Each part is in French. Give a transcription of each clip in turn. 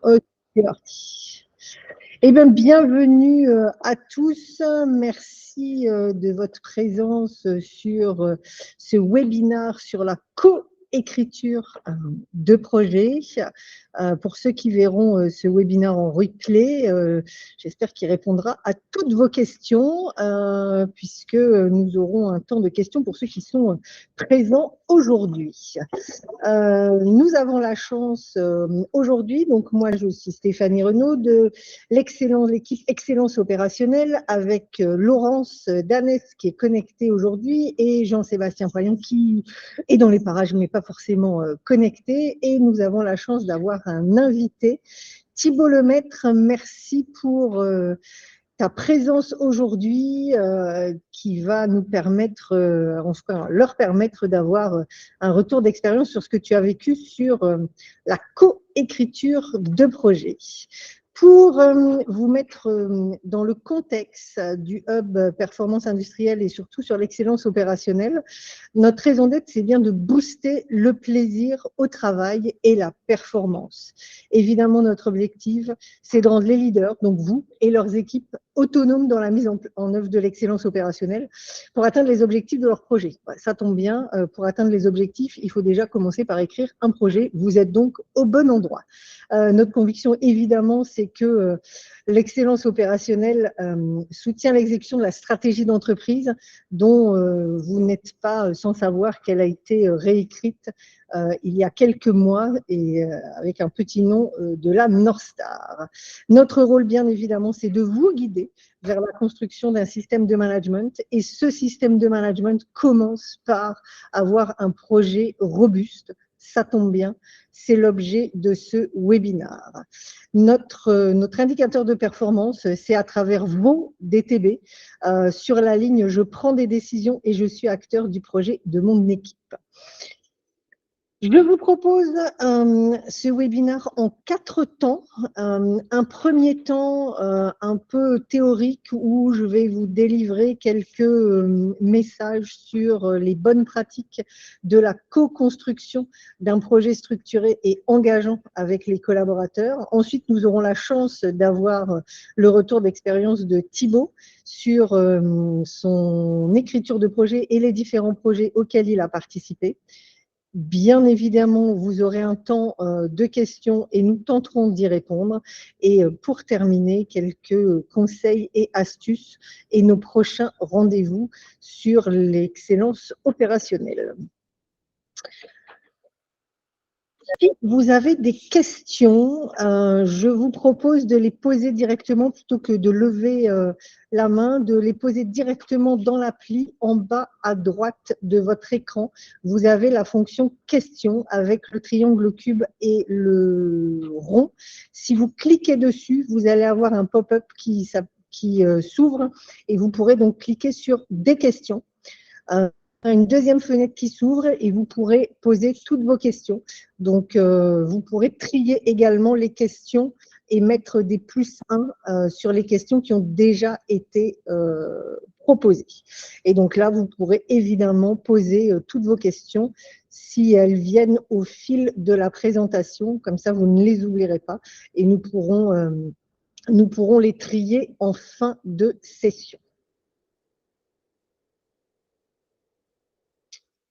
Ok, c'est parti. Eh bien, bienvenue à tous. Merci de votre présence sur ce webinaire sur la coécriture de projet. Pour ceux qui verront ce webinaire en replay, j'espère qu'il répondra à toutes vos questions, puisque nous aurons un temps de questions pour ceux qui sont présents aujourd'hui. Nous avons la chance aujourd'hui, donc moi je suis Stéphanie Renaud de l'équipe Excellence Opérationnelle avec Laurence Danès qui est connectée aujourd'hui et Jean-Sébastien Payan qui est dans les parages mais pas forcément connecté. Et nous avons la chance d'avoir un invité, Thibault Lemaître. Merci pour ta présence aujourd'hui qui va nous permettre, enfin, leur permettre d'avoir un retour d'expérience sur ce que tu as vécu sur la coécriture de projet. Pour vous mettre dans le contexte du hub performance industrielle et surtout sur l'excellence opérationnelle, notre raison d'être, c'est bien de booster le plaisir au travail et la performance. Évidemment, notre objectif, c'est de rendre les leaders, donc vous et leurs équipes, autonomes dans la mise en œuvre de l'excellence opérationnelle pour atteindre les objectifs de leur projet. Ça tombe bien, pour atteindre les objectifs, il faut déjà commencer par écrire un projet. Vous êtes donc au bon endroit. Notre conviction, évidemment, c'est que l'excellence opérationnelle soutient l'exécution de la stratégie d'entreprise dont vous n'êtes pas sans savoir qu'elle a été réécrite il y a quelques mois et avec un petit nom de la North Star. Notre rôle, bien évidemment, c'est de vous guider vers la construction d'un système de management et ce système de management commence par avoir un projet robuste. Ça tombe bien, c'est l'objet de ce webinaire. Notre indicateur de performance, c'est à travers vos DTB. Sur la ligne, je prends des décisions et je suis acteur du projet de mon équipe. Je vous propose ce webinaire en 4 temps. Un premier temps un peu théorique où je vais vous délivrer quelques messages sur les bonnes pratiques de la co-construction d'un projet structuré et engageant avec les collaborateurs. Ensuite, nous aurons la chance d'avoir le retour d'expérience de Thibault sur son écriture de projet et les différents projets auxquels il a participé. Bien évidemment, vous aurez un temps de questions et nous tenterons d'y répondre. Et pour terminer, quelques conseils et astuces et nos prochains rendez-vous sur l'excellence opérationnelle. Si vous avez des questions, je vous propose de les poser directement plutôt que de lever la main, de les poser directement dans l'appli en bas à droite de votre écran. Vous avez la fonction questions avec le triangle, le cube et le rond. Si vous cliquez dessus, vous allez avoir un pop-up qui s'ouvre et vous pourrez donc cliquer sur des questions. Une deuxième fenêtre qui s'ouvre et vous pourrez poser toutes vos questions. Donc, vous pourrez trier également les questions et mettre des +1 sur les questions qui ont déjà été proposées. Et donc là, vous pourrez évidemment poser toutes vos questions si elles viennent au fil de la présentation. Comme ça, vous ne les oublierez pas et nous pourrons les trier en fin de session.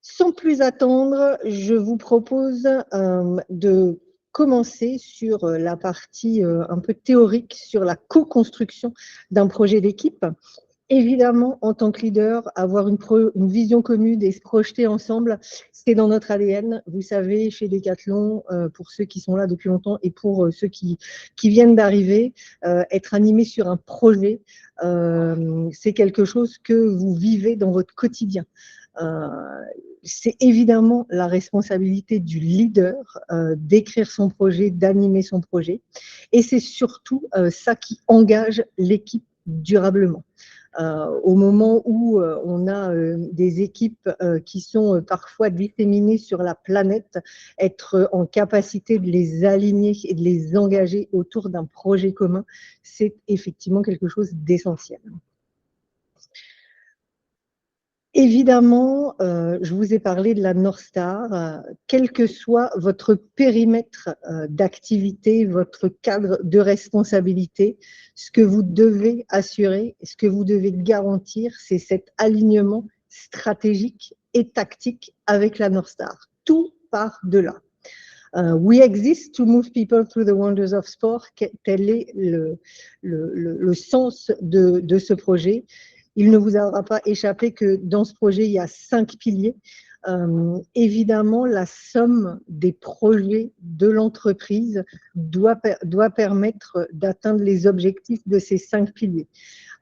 Sans plus attendre, je vous propose de commencer sur la partie un peu théorique sur la co-construction d'un projet d'équipe. Évidemment, en tant que leader, avoir une vision commune et se projeter ensemble, c'est dans notre ADN. Vous savez, chez Decathlon, pour ceux qui sont là depuis longtemps et pour ceux qui viennent d'arriver, être animé sur un projet, c'est quelque chose que vous vivez dans votre quotidien. C'est évidemment la responsabilité du leader d'écrire son projet, d'animer son projet. Et c'est surtout ça qui engage l'équipe durablement. Au moment où on a des équipes qui sont parfois disséminées sur la planète, être en capacité de les aligner et de les engager autour d'un projet commun, c'est effectivement quelque chose d'essentiel. Évidemment, je vous ai parlé de la North Star. Quel que soit votre périmètre d'activité, votre cadre de responsabilité, ce que vous devez assurer, ce que vous devez garantir, c'est cet alignement stratégique et tactique avec la North Star. Tout part de là. We exist to move people through the wonders of sport. Tel est le sens de ce projet. Il ne vous aura pas échappé que dans ce projet, il y a 5 piliers. Évidemment, la somme des projets de l'entreprise doit permettre d'atteindre les objectifs de ces 5 piliers.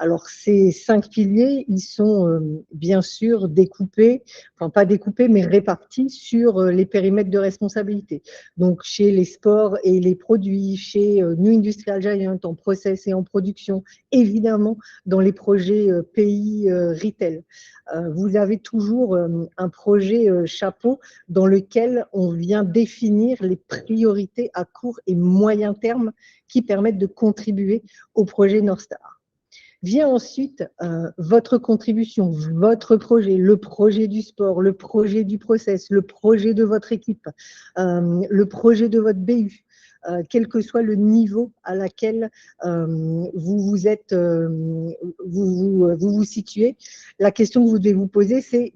Alors, ces 5 piliers, ils sont bien sûr découpés, enfin pas découpés, mais répartis sur les périmètres de responsabilité. Donc, chez les sports et les produits, chez New Industrial Giant en process et en production, évidemment, dans les projets pays retail. Vous avez toujours un projet chapeau dans lequel on vient définir les priorités à court et moyen terme qui permettent de contribuer au projet North Star. Vient ensuite votre contribution, votre projet, le projet du sport, le projet du process, le projet de votre équipe, le projet de votre BU, quel que soit le niveau à laquelle vous vous situez. La question que vous devez vous poser, c'est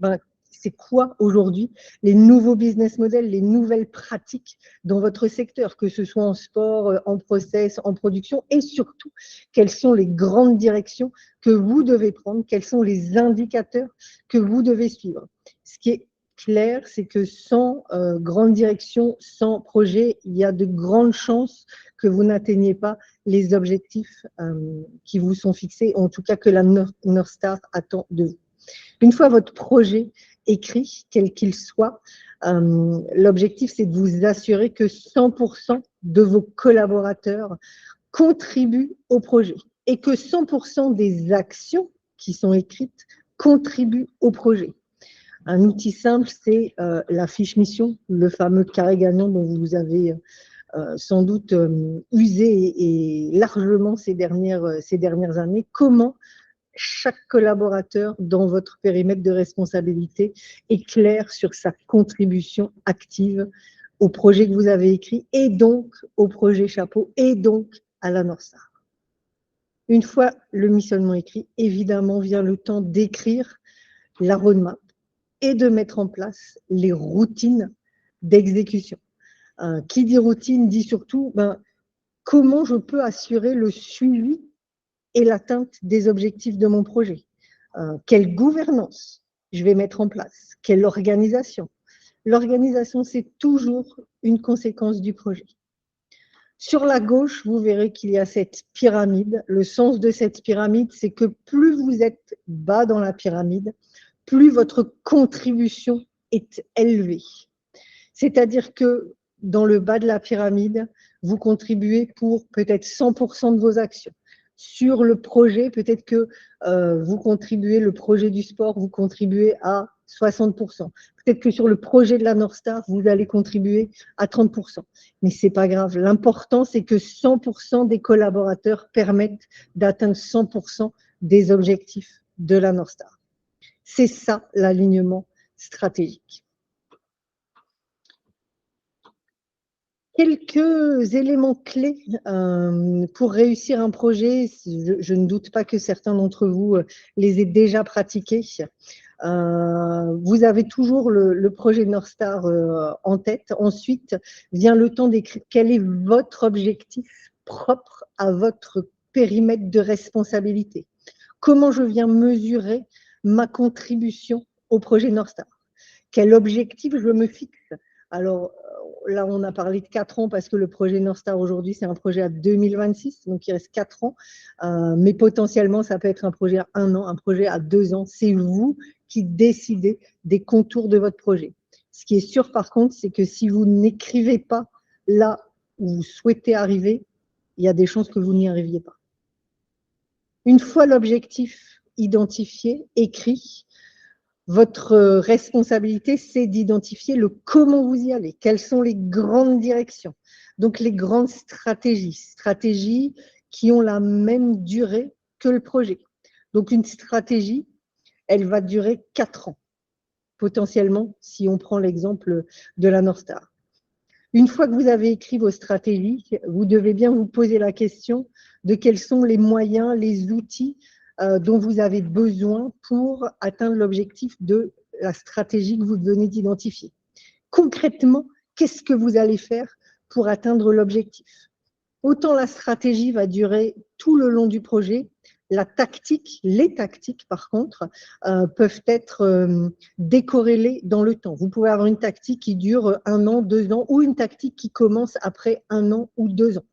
c'est quoi aujourd'hui les nouveaux business models, les nouvelles pratiques dans votre secteur, que ce soit en sport, en process, en production, et surtout, quelles sont les grandes directions que vous devez prendre, quels sont les indicateurs que vous devez suivre. Ce qui est clair, c'est que sans grande direction, sans projet, il y a de grandes chances que vous n'atteigniez pas les objectifs qui vous sont fixés, en tout cas que la North Star attend de vous. Une fois votre projet écrit, quel qu'il soit, l'objectif, c'est de vous assurer que 100% de vos collaborateurs contribuent au projet et que 100% des actions qui sont écrites contribuent au projet. Un outil simple, c'est la fiche mission, le fameux carré gagnant dont vous avez sans doute usé et largement ces dernières années. Comment chaque collaborateur dans votre périmètre de responsabilité est clair sur sa contribution active au projet que vous avez écrit et donc au projet chapeau et donc à la North Star. Une fois le missionnement écrit, évidemment vient le temps d'écrire la roadmap et de mettre en place les routines d'exécution. Qui dit routine dit surtout comment je peux assurer le suivi et l'atteinte des objectifs de mon projet. Quelle gouvernance je vais mettre en place? Quelle organisation? L'organisation, c'est toujours une conséquence du projet. Sur la gauche, vous verrez qu'il y a cette pyramide. Le sens de cette pyramide, c'est que plus vous êtes bas dans la pyramide, plus votre contribution est élevée. C'est-à-dire que dans le bas de la pyramide, vous contribuez pour peut-être 100% de vos actions. Sur le projet, peut-être que vous contribuez, le projet du sport, vous contribuez à 60%. Peut-être que sur le projet de la North Star, vous allez contribuer à 30%. Mais ce n'est pas grave. L'important, c'est que 100% des collaborateurs permettent d'atteindre 100% des objectifs de la North Star. C'est ça l'alignement stratégique. Quelques éléments clés pour réussir un projet, je ne doute pas que certains d'entre vous les aient déjà pratiqués. Vous avez toujours le projet North Star en tête. Ensuite, vient le temps d'écrire quel est votre objectif propre à votre périmètre de responsabilité. Comment je viens mesurer ma contribution au projet North Star? Quel objectif je me fixe? Alors, là, on a parlé de 4 ans parce que le projet North Star aujourd'hui, c'est un projet à 2026, donc il reste 4 ans. Mais potentiellement, ça peut être un projet à 1 an, un projet à 2 ans. C'est vous qui décidez des contours de votre projet. Ce qui est sûr, par contre, c'est que si vous n'écrivez pas là où vous souhaitez arriver, il y a des chances que vous n'y arriviez pas. Une fois l'objectif identifié, écrit, votre responsabilité, c'est d'identifier le comment vous y allez, quelles sont les grandes directions, donc les grandes stratégies qui ont la même durée que le projet. Donc une stratégie, elle va durer 4 ans, potentiellement, si on prend l'exemple de la North Star. Une fois que vous avez écrit vos stratégies, vous devez bien vous poser la question de quels sont les moyens, les outils dont vous avez besoin pour atteindre l'objectif de la stratégie que vous venez d'identifier. Concrètement, qu'est-ce que vous allez faire pour atteindre l'objectif? Autant la stratégie va durer tout le long du projet, la tactique, les tactiques par contre, peuvent être décorrélées dans le temps. Vous pouvez avoir une tactique qui dure 1 an, 2 ans, ou une tactique qui commence après 1 an ou 2 ans.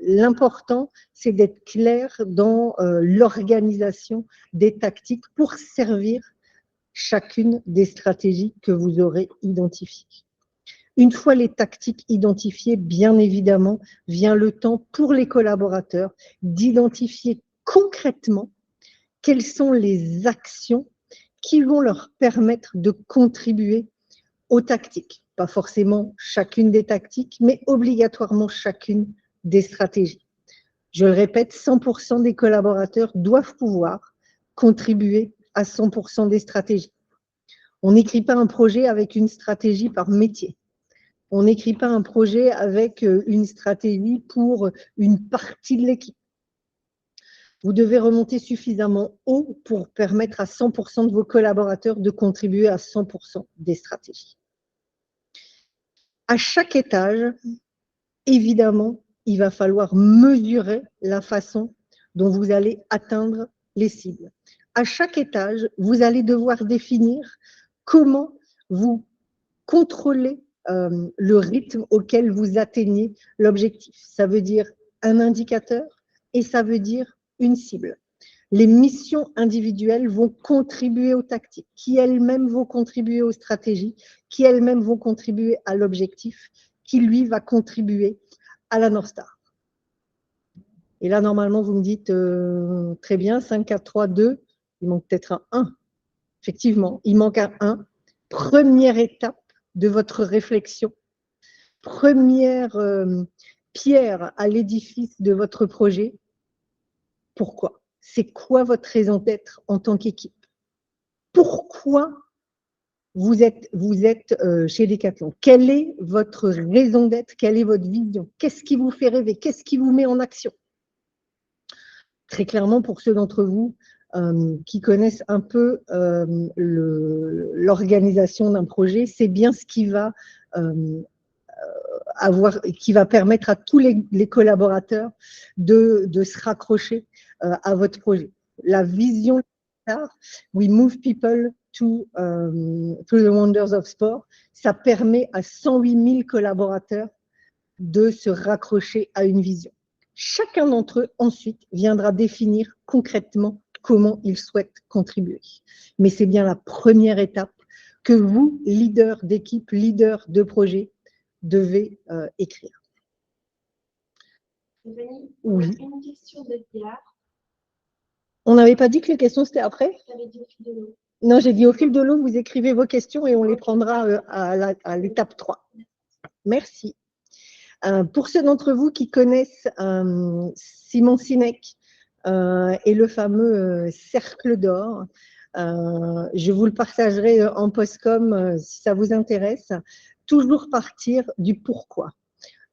L'important, c'est d'être clair dans l'organisation des tactiques pour servir chacune des stratégies que vous aurez identifiées. Une fois les tactiques identifiées, bien évidemment, vient le temps pour les collaborateurs d'identifier concrètement quelles sont les actions qui vont leur permettre de contribuer aux tactiques. Pas forcément chacune des tactiques, mais obligatoirement chacune des stratégies. Je le répète, 100% des collaborateurs doivent pouvoir contribuer à 100% des stratégies. On n'écrit pas un projet avec une stratégie par métier. On n'écrit pas un projet avec une stratégie pour une partie de l'équipe. Vous devez remonter suffisamment haut pour permettre à 100% de vos collaborateurs de contribuer à 100% des stratégies. À chaque étage, évidemment, il va falloir mesurer la façon dont vous allez atteindre les cibles. À chaque étage, vous allez devoir définir comment vous contrôlez le rythme auquel vous atteignez l'objectif. Ça veut dire un indicateur et ça veut dire une cible. Les missions individuelles vont contribuer aux tactiques, qui elles-mêmes vont contribuer aux stratégies, qui elles-mêmes vont contribuer à l'objectif, qui lui va contribuer à la North Star. Et là, normalement, vous me dites très bien, 5, 4, 3, 2, il manque peut-être un 1. Effectivement, il manque un 1. Première étape de votre réflexion, première pierre à l'édifice de votre projet. Pourquoi? C'est quoi votre raison d'être en tant qu'équipe? Pourquoi vous êtes chez Decathlon? Quelle est votre raison d'être? Quelle est votre vision? Qu'est-ce qui vous fait rêver? Qu'est-ce qui vous met en action? Très clairement, pour ceux d'entre vous qui connaissent un peu l'organisation d'un projet, c'est bien ce qui va permettre à tous les collaborateurs de se raccrocher à votre projet. La vision, we move people to the wonders of sport, ça permet à 108 000 collaborateurs de se raccrocher à une vision. Chacun d'entre eux, ensuite, viendra définir concrètement comment ils souhaitent contribuer. Mais c'est bien la première étape que vous, leader d'équipe, leader de projet, devez écrire. Stéphanie, oui. Une question de Pierre. On n'avait pas dit que les questions c'était après? Tu avais dit au fil de l'eau. Non, j'ai dit au fil de l'eau, vous écrivez vos questions et on les prendra à l'étape 3. Merci. Pour ceux d'entre vous qui connaissent Simon Sinek et le fameux cercle d'or, je vous le partagerai en post-com si ça vous intéresse. Toujours partir du pourquoi.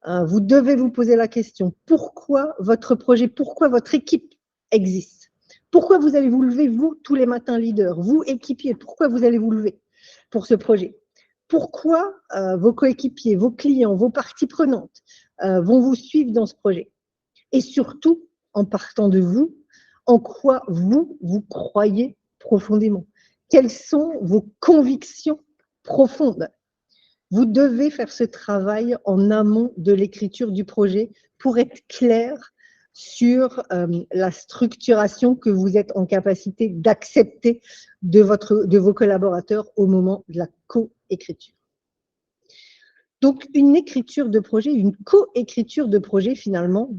Vous devez vous poser la question, pourquoi votre projet, pourquoi votre équipe existe? Pourquoi vous allez vous lever, vous, tous les matins leader, vous, équipiers, pourquoi vous allez vous lever pour ce projet? Pourquoi vos coéquipiers, vos clients, vos parties prenantes vont vous suivre dans ce projet? Et surtout, en partant de vous, en quoi vous croyez profondément? Quelles sont vos convictions profondes? Vous devez faire ce travail en amont de l'écriture du projet pour être clair sur la structuration que vous êtes en capacité d'accepter de vos collaborateurs au moment de la co-écriture. Donc, une écriture de projet, une co-écriture de projet, finalement,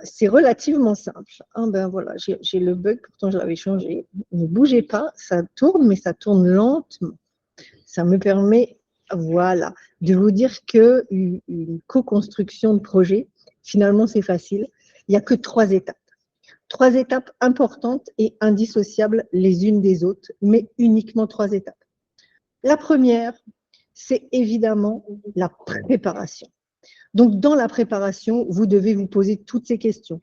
c'est relativement simple. Ah ben voilà, j'ai le bug, pourtant je l'avais changé. Ne bougez pas, ça tourne, mais ça tourne lentement. Ça me permet, voilà, de vous dire qu'une co-construction de projet, finalement, c'est facile. Il n'y a que 3 étapes. 3 étapes importantes et indissociables les unes des autres, mais uniquement 3 étapes. La première, c'est évidemment la préparation. Donc, dans la préparation, vous devez vous poser toutes ces questions.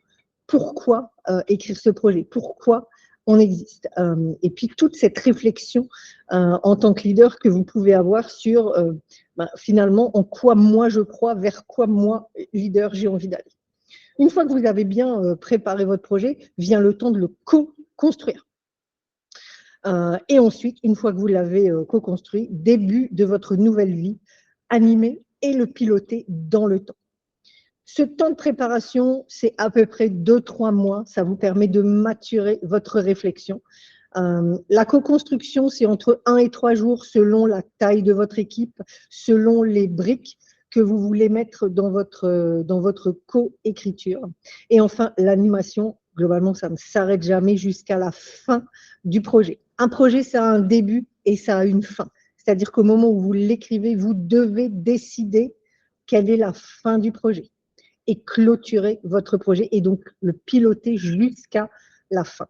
Pourquoi écrire ce projet? Pourquoi on existe? Et puis, toute cette réflexion en tant que leader que vous pouvez avoir sur, finalement, en quoi moi je crois, vers quoi moi, leader, j'ai envie d'aller. Une fois que vous avez bien préparé votre projet, vient le temps de le co-construire. Et ensuite, une fois que vous l'avez co-construit, début de votre nouvelle vie, animer et le piloter dans le temps. Ce temps de préparation, c'est à peu près 2-3 mois. Ça vous permet de maturer votre réflexion. La co-construction, c'est entre 1 et 3 jours selon la taille de votre équipe, selon les briques que vous voulez mettre dans votre co-écriture. Et enfin, l'animation, globalement, ça ne s'arrête jamais jusqu'à la fin du projet. Un projet, ça a un début et ça a une fin. C'est-à-dire qu'au moment où vous l'écrivez, vous devez décider quelle est la fin du projet et clôturer votre projet et donc le piloter jusqu'à la fin.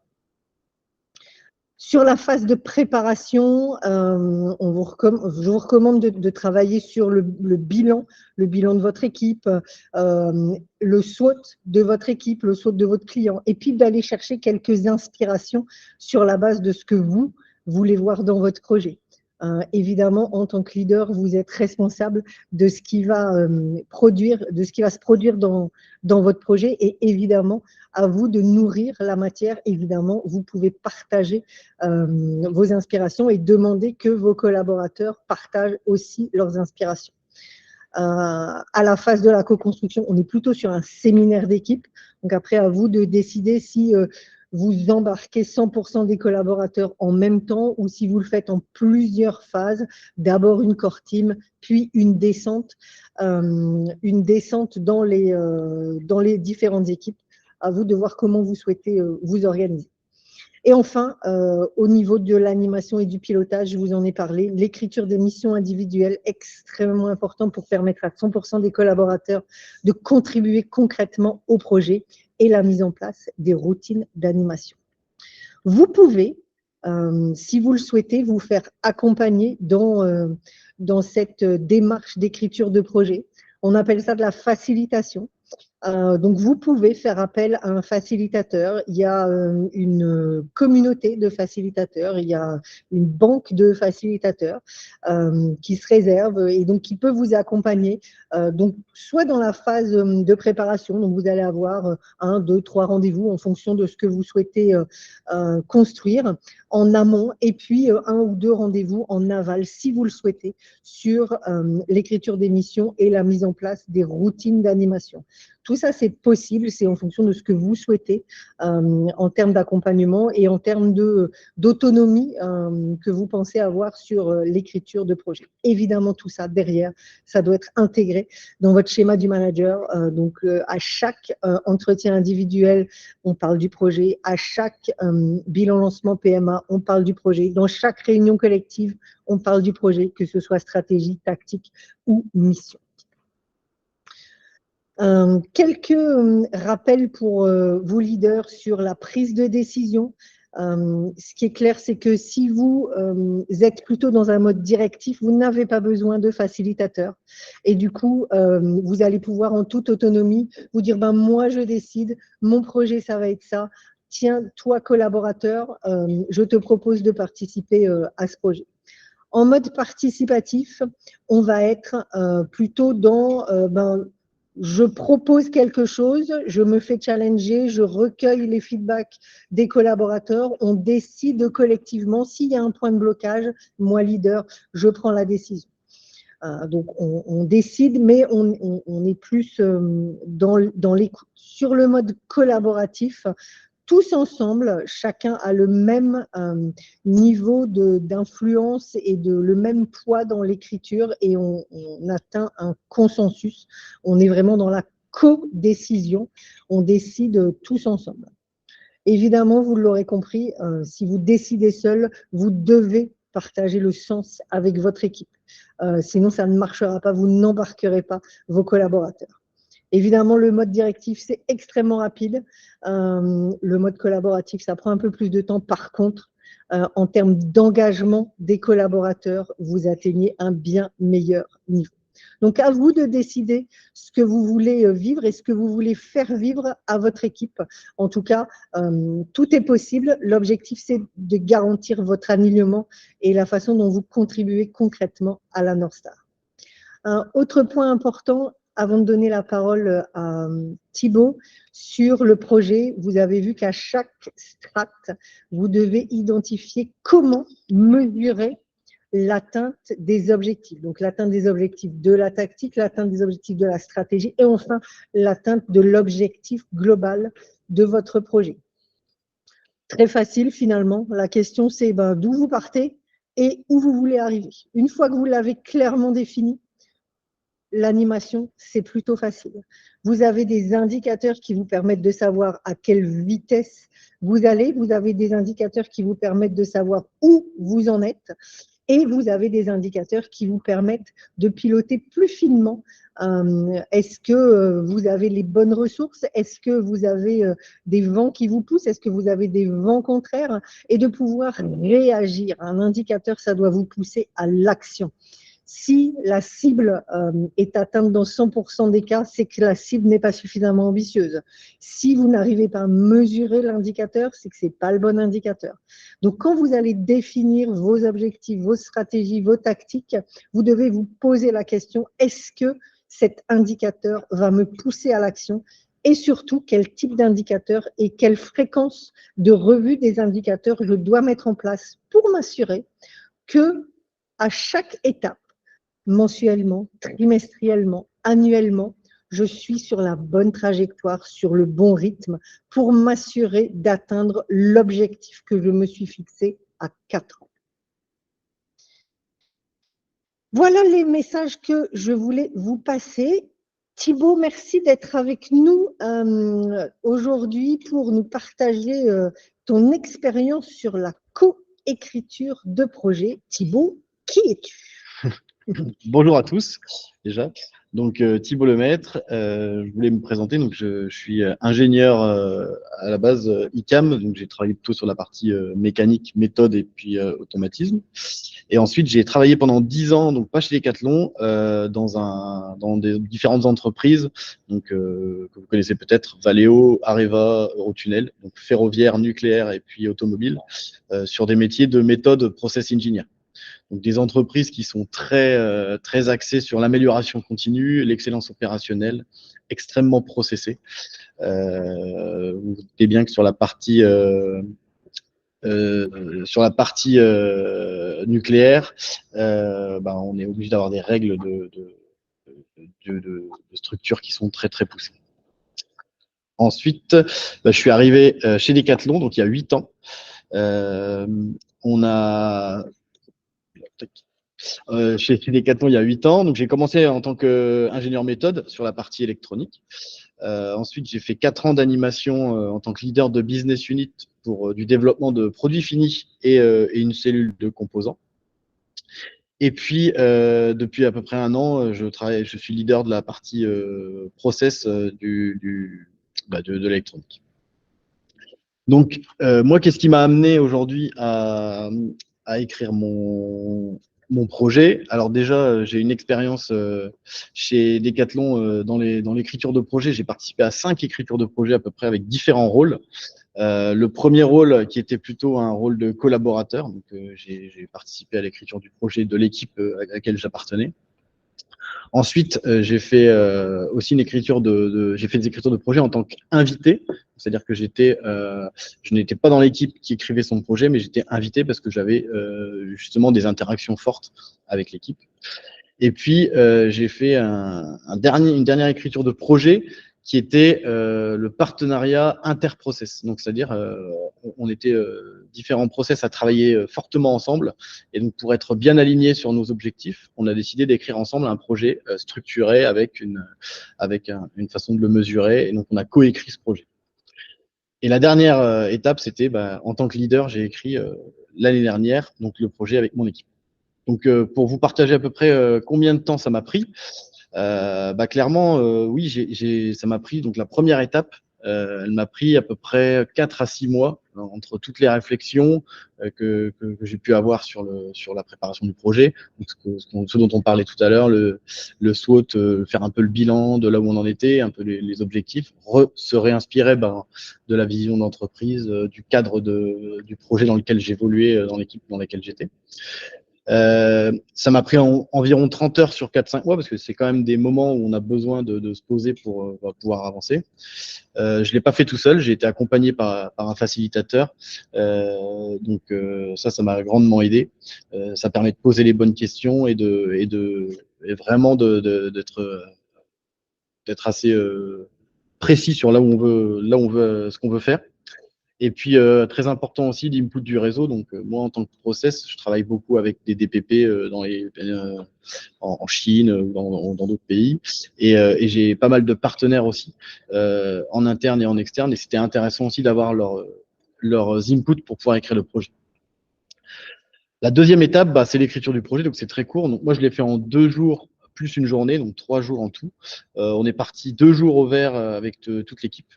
Sur la phase de préparation, je vous recommande de travailler sur le bilan de votre équipe, le SWOT de votre équipe, le SWOT de votre client, et puis d'aller chercher quelques inspirations sur la base de ce que vous voulez voir dans votre projet. Évidemment, en tant que leader, vous êtes responsable de ce qui va se produire dans votre projet, et évidemment, à vous de nourrir la matière. Évidemment, vous pouvez partager vos inspirations et demander que vos collaborateurs partagent aussi leurs inspirations. À la phase de la co-construction, on est plutôt sur un séminaire d'équipe. Donc après, à vous de décider si vous embarquez 100% des collaborateurs en même temps ou si vous le faites en plusieurs phases. D'abord une core team, puis une descente dans les différentes équipes. À vous de voir comment vous souhaitez vous organiser. Et enfin, au niveau de l'animation et du pilotage, je vous en ai parlé, l'écriture des missions individuelles, extrêmement important pour permettre à 100% des collaborateurs de contribuer concrètement au projet et la mise en place des routines d'animation. Vous pouvez, si vous le souhaitez, vous faire accompagner dans cette démarche d'écriture de projet. On appelle ça de la facilitation. Donc, vous pouvez faire appel à un facilitateur. Il y a une communauté de facilitateurs, il y a une banque de facilitateurs qui se réserve et donc qui peut vous accompagner. Donc, soit dans la phase de préparation, donc vous allez avoir 1, 2, 3 rendez-vous en fonction de ce que vous souhaitez construire en amont, et puis 1 ou 2 rendez-vous en aval, si vous le souhaitez, sur l'écriture des missions et la mise en place des routines d'animation. Tout ça, c'est possible, c'est en fonction de ce que vous souhaitez en termes d'accompagnement et en termes d'autonomie que vous pensez avoir sur l'écriture de projet. Évidemment, tout ça, derrière, ça doit être intégré dans votre schéma du manager. Donc, à chaque entretien individuel, on parle du projet. À chaque bilan lancement PMA, on parle du projet. Dans chaque réunion collective, on parle du projet, que ce soit stratégie, tactique ou mission. Quelques rappels pour vous leaders sur la prise de décision. Ce qui est clair, c'est que si vous êtes plutôt dans un mode directif, vous n'avez pas besoin de facilitateur. Et du coup, vous allez pouvoir en toute autonomie vous dire, ben, moi je décide, mon projet ça va être ça. Tiens, toi collaborateur, je te propose de participer à ce projet. En mode participatif, on va être plutôt dans je propose quelque chose, je me fais challenger, je recueille les feedbacks des collaborateurs, on décide collectivement. S'il y a un point de blocage, moi, leader, je prends la décision. Donc, on décide, mais on est plus dans l'écoute. Sur le mode collaboratif, tous ensemble, chacun a le même niveau d'influence et le même poids dans l'écriture et on atteint un consensus. On est vraiment dans la co-décision, on décide tous ensemble. Évidemment, vous l'aurez compris, si vous décidez seul, vous devez partager le sens avec votre équipe. Sinon, ça ne marchera pas, vous n'embarquerez pas vos collaborateurs. Évidemment, le mode directif, c'est extrêmement rapide. Le mode collaboratif, ça prend un peu plus de temps. Par contre, en termes d'engagement des collaborateurs, vous atteignez un bien meilleur niveau. Donc, à vous de décider ce que vous voulez vivre et ce que vous voulez faire vivre à votre équipe. En tout cas, tout est possible. L'objectif, c'est de garantir votre alignement et la façon dont vous contribuez concrètement à la North Star. Un autre point important, avant de donner la parole à Thibaut, sur le projet, vous avez vu qu'à chaque strate, vous devez identifier comment mesurer l'atteinte des objectifs. Donc, l'atteinte des objectifs de la tactique, l'atteinte des objectifs de la stratégie et enfin, l'atteinte de l'objectif global de votre projet. Très facile finalement. La question, c'est d'où vous partez et où vous voulez arriver. Une fois que vous l'avez clairement défini, l'animation, c'est plutôt facile. Vous avez des indicateurs qui vous permettent de savoir à quelle vitesse vous allez. Vous avez des indicateurs qui vous permettent de savoir où vous en êtes. Et vous avez des indicateurs qui vous permettent de piloter plus finement. Est-ce que vous avez les bonnes ressources? Est-ce que vous avez des vents qui vous poussent? Est-ce que vous avez des vents contraires? Et de pouvoir réagir. Un indicateur, ça doit vous pousser à l'action. Si la cible est atteinte dans 100% des cas, c'est que la cible n'est pas suffisamment ambitieuse. Si vous n'arrivez pas à mesurer l'indicateur, c'est que ce n'est pas le bon indicateur. Donc, quand vous allez définir vos objectifs, vos stratégies, vos tactiques, vous devez vous poser la question, est-ce que cet indicateur va me pousser à l'action? Et surtout, quel type d'indicateur et quelle fréquence de revue des indicateurs je dois mettre en place pour m'assurer que à chaque étape, mensuellement, trimestriellement, annuellement, je suis sur la bonne trajectoire, sur le bon rythme pour m'assurer d'atteindre l'objectif que je me suis fixé à 4 ans. Voilà les messages que je voulais vous passer. Thibaut, merci d'être avec nous aujourd'hui pour nous partager ton expérience sur la coécriture de projet. Thibaut, qui es-tu? Bonjour à tous, déjà. Donc, Thibaut Lemaître, je voulais me présenter. Donc, je suis ingénieur à la base ICAM. Donc, j'ai travaillé plutôt sur la partie mécanique, méthode et puis automatisme. Et ensuite, j'ai travaillé pendant 10 ans, donc pas chez Decathlon, dans des différentes entreprises, donc que vous connaissez peut-être, Valeo, Areva, Eurotunnel, donc ferroviaire, nucléaire et puis automobile, sur des métiers de méthode process engineer. Donc des entreprises qui sont très axées sur l'amélioration continue, l'excellence opérationnelle, extrêmement processées. Vous doutez bien que sur la partie nucléaire, on est obligé d'avoir des règles de structure qui sont très poussées. Ensuite, je suis arrivé chez Decathlon, donc il y a 8 ans. Chez Decathlon il y a 8 ans. Donc, j'ai commencé en tant qu'ingénieur méthode sur la partie électronique. Ensuite, j'ai fait 4 ans d'animation en tant que leader de business unit pour du développement de produits finis et une cellule de composants. Et puis, depuis à peu près 1 an, je suis leader de la partie process de l'électronique. Donc, moi, qu'est-ce qui m'a amené aujourd'hui à écrire mon projet? Alors déjà, j'ai une expérience chez Decathlon dans l'écriture de projet. J'ai participé à 5 écritures de projet à peu près avec différents rôles. Le premier rôle qui était plutôt un rôle de collaborateur. Donc, j'ai participé à l'écriture du projet de l'équipe à laquelle j'appartenais. Ensuite, j'ai fait aussi une écriture j'ai fait des écritures de projet en tant qu'invité, c'est-à-dire que je n'étais pas dans l'équipe qui écrivait son projet, mais j'étais invité parce que j'avais justement des interactions fortes avec l'équipe. Et puis, j'ai fait une dernière écriture de projet qui était le partenariat interprocess. Donc, c'est-à-dire, on était différents process à travailler fortement ensemble. Et donc, pour être bien alignés sur nos objectifs, on a décidé d'écrire ensemble un projet structuré avec une façon de le mesurer. Et donc, on a coécrit ce projet. Et la dernière étape, c'était, en tant que leader, j'ai écrit l'année dernière donc le projet avec mon équipe. Donc, pour vous partager à peu près combien de temps ça m'a pris, Clairement, oui, ça m'a pris, donc la première étape, elle m'a pris à peu près 4 à 6 mois entre toutes les réflexions que j'ai pu avoir sur la préparation du projet, donc ce dont on parlait tout à l'heure, le SWOT, faire un peu le bilan de là où on en était, un peu les objectifs, se réinspirer de la vision d'entreprise, du cadre du projet dans lequel j'évoluais, dans l'équipe dans laquelle j'étais. Ça m'a pris environ 30 heures sur 4-5 mois parce que c'est quand même des moments où on a besoin de se poser pour pouvoir avancer. Je ne l'ai pas fait tout seul, j'ai été accompagné par un facilitateur. Ça m'a grandement aidé. Ça permet de poser les bonnes questions et vraiment d'être assez précis sur là où on veut, ce qu'on veut faire. Et puis, très important aussi, l'input du réseau. Donc, moi, en tant que process, je travaille beaucoup avec des DPP en Chine ou dans d'autres pays. Et j'ai pas mal de partenaires aussi, en interne et en externe. Et c'était intéressant aussi d'avoir leurs inputs pour pouvoir écrire le projet. La deuxième étape, c'est l'écriture du projet. Donc, c'est très court. Donc, moi, je l'ai fait en 2 jours plus une journée, donc 3 jours en tout. On est parti 2 jours au vert avec toute l'équipe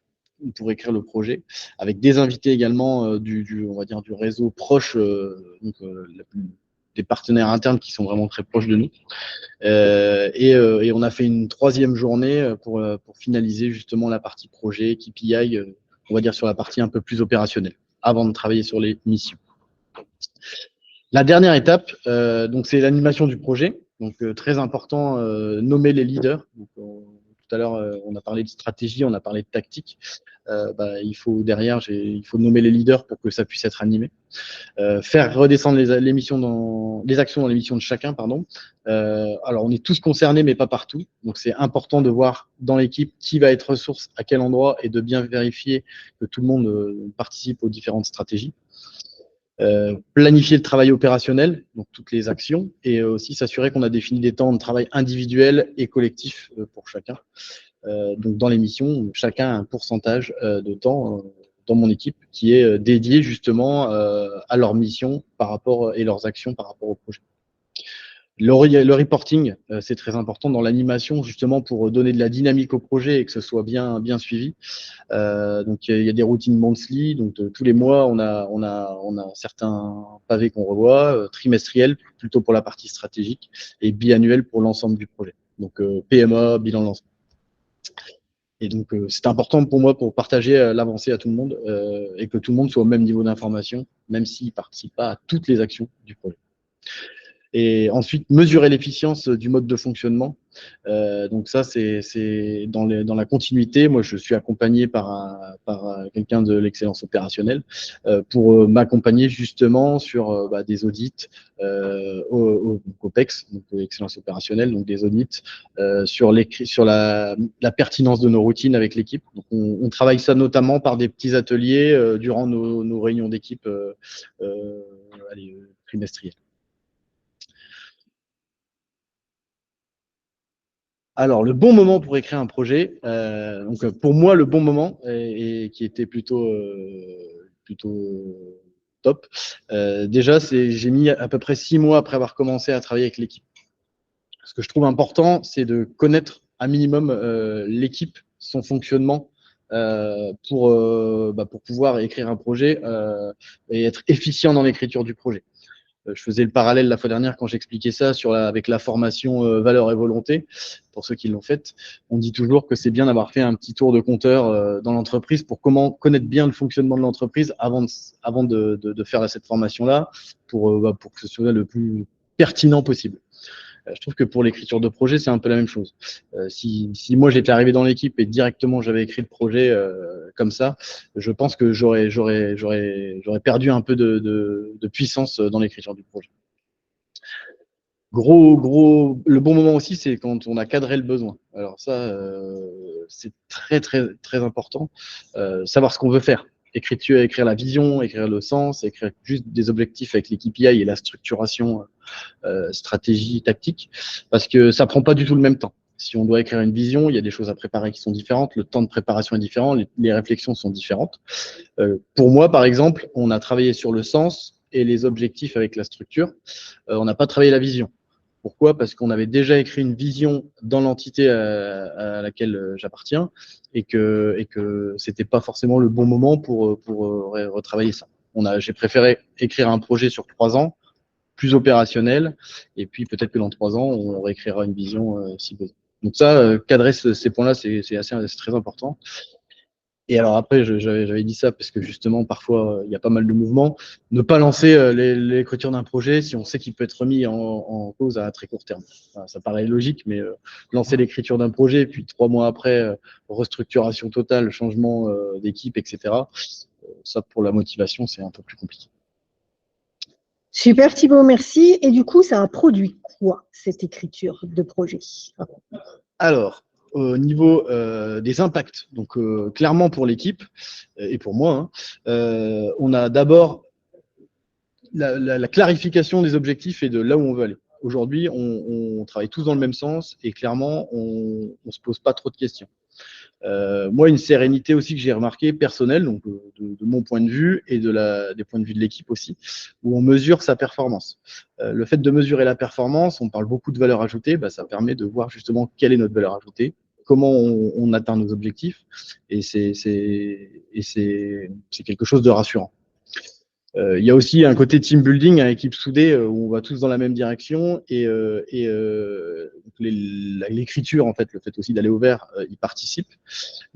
pour écrire le projet, avec des invités également on va dire du réseau proche, des partenaires internes qui sont vraiment très proches de nous. Et on a fait une 3e journée pour finaliser justement la partie projet, KPI, on va dire sur la partie un peu plus opérationnelle, avant de travailler sur les missions. La dernière étape, donc c'est l'animation du projet. Donc très important, nommer les leaders. Donc, tout à l'heure, on a parlé de stratégie, on a parlé de tactique. Il faut nommer les leaders pour que ça puisse être animé. Faire redescendre les actions dans les missions de chacun, pardon. Alors, on est tous concernés, mais pas partout. Donc, c'est important de voir dans l'équipe qui va être ressource, à quel endroit, et de bien vérifier que tout le monde participe aux différentes stratégies. Planifier le travail opérationnel, donc toutes les actions, et aussi s'assurer qu'on a défini des temps de travail individuels et collectifs pour chacun. Donc dans les missions, chacun a un pourcentage de temps dans mon équipe qui est dédié justement à leur mission et leurs actions par rapport au projet. Le reporting, c'est très important dans l'animation justement pour donner de la dynamique au projet et que ce soit bien suivi. Donc il y a des routines monthly, donc tous les mois on a certains pavés qu'on revoit, trimestriels plutôt pour la partie stratégique et biannuels pour l'ensemble du projet. Donc PMA, bilan de lancement. Et donc c'est important pour moi pour partager l'avancée à tout le monde et que tout le monde soit au même niveau d'information, même s'il ne participe pas à toutes les actions du projet. Et ensuite, mesurer l'efficience du mode de fonctionnement. Donc ça, c'est dans la continuité. Moi, je suis accompagné par quelqu'un de l'excellence opérationnelle pour m'accompagner justement sur des audits au OPEX, donc excellence opérationnelle, donc des audits sur la pertinence de nos routines avec l'équipe. Donc on travaille ça notamment par des petits ateliers durant nos réunions d'équipe trimestrielles. Alors, le bon moment pour écrire un projet, donc pour moi, le bon moment, et qui était plutôt top, déjà, j'ai mis à peu près 6 mois après avoir commencé à travailler avec l'équipe. Ce que je trouve important, c'est de connaître un minimum l'équipe, son fonctionnement, pour pouvoir écrire un projet et être efficient dans l'écriture du projet. Je faisais le parallèle la fois dernière quand j'expliquais ça avec la formation valeurs et volonté. Pour ceux qui l'ont faite, on dit toujours que c'est bien d'avoir fait un petit tour de compteur dans l'entreprise pour connaître bien le fonctionnement de l'entreprise avant de faire cette formation-là pour que ce soit le plus pertinent possible. Je trouve que pour l'écriture de projet, c'est un peu la même chose. Si moi j'étais arrivé dans l'équipe et directement j'avais écrit le projet comme ça, je pense que j'aurais perdu un peu de puissance dans l'écriture du projet. Le bon moment aussi, c'est quand on a cadré le besoin. Alors ça, c'est très très très important. Savoir ce qu'on veut faire. Écrire la vision, écrire le sens, écrire juste des objectifs avec les KPI et la structuration stratégie tactique, parce que ça prend pas du tout le même temps. Si on doit écrire une vision, il y a des choses à préparer qui sont différentes, le temps de préparation est différent, les réflexions sont différentes. Pour moi, par exemple, on a travaillé sur le sens et les objectifs avec la structure. On n'a pas travaillé la vision. Pourquoi? Parce qu'on avait déjà écrit une vision dans l'entité à laquelle j'appartiens et que c'était pas forcément le bon moment pour retravailler ça. J'ai préféré écrire un projet sur 3 ans, plus opérationnel, et puis peut-être que dans 3 ans, on réécrira une vision si besoin. Donc ça, cadrer ces points-là, c'est très important. Et alors après, j'avais dit ça parce que justement, parfois, il y a pas mal de mouvements. Ne pas lancer l'écriture d'un projet si on sait qu'il peut être remis en cause à très court terme. Enfin, ça paraît logique, mais lancer l'écriture d'un projet, puis 3 mois après, restructuration totale, changement d'équipe, etc. Ça, pour la motivation, c'est un peu plus compliqué. Super Thibaut, merci. Et du coup, ça a produit quoi, cette écriture de projet? Alors, au niveau des impacts, donc clairement pour l'équipe et pour moi, on a d'abord la clarification des objectifs et de là où on veut aller. Aujourd'hui, on travaille tous dans le même sens et clairement, on ne se pose pas trop de questions. Moi, une sérénité aussi que j'ai remarqué personnelle, donc de mon point de vue et des points de vue de l'équipe aussi, où on mesure sa performance. Le fait de mesurer la performance, on parle beaucoup de valeur ajoutée, bah, ça permet de voir justement quelle est notre valeur ajoutée, comment on atteint nos objectifs, et c'est quelque chose de rassurant. Il y a aussi un côté team building, équipe soudée, où on va tous dans la même direction et l'écriture, en fait, le fait aussi d'aller au vert, y participe.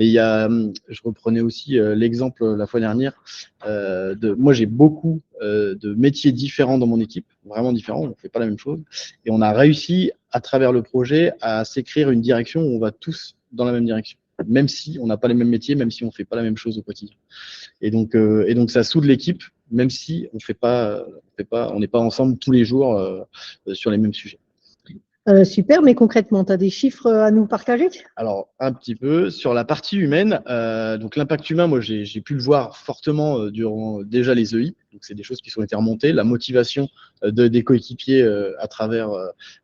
Et je reprenais aussi l'exemple la fois dernière, moi j'ai beaucoup de métiers différents dans mon équipe, vraiment différents, on ne fait pas la même chose. Et on a réussi, à travers le projet, à s'écrire une direction où on va tous dans la même direction, même si on n'a pas les mêmes métiers, même si on ne fait pas la même chose au quotidien. Et donc ça soude l'équipe, même si on n'est pas ensemble tous les jours sur les mêmes sujets. Super, mais concrètement, tu as des chiffres à nous partager? Alors, un petit peu sur la partie humaine. Donc, l'impact humain, moi, j'ai pu le voir fortement durant déjà les EI. Donc, c'est des choses qui sont été remontées, la motivation des coéquipiers à travers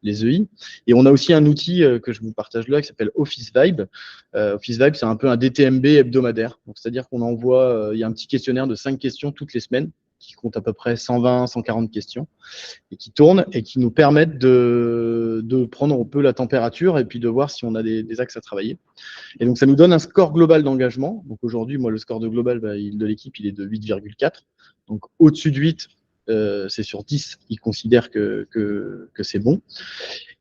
les EI. Et on a aussi un outil que je vous partage là qui s'appelle Office Vibe. Office Vibe, c'est un peu un DTMB hebdomadaire. Donc, c'est-à-dire qu'on envoie, il y a un petit questionnaire de 5 questions toutes les semaines qui compte à peu près 120, 140 questions et qui tournent et qui nous permettent de prendre un peu la température et puis de voir si on a des axes à travailler. Et donc, ça nous donne un score global d'engagement. Donc, aujourd'hui, moi, le score de global de l'équipe, il est de 8,4. Donc, au-dessus de 8, c'est sur 10, ils considèrent que c'est bon.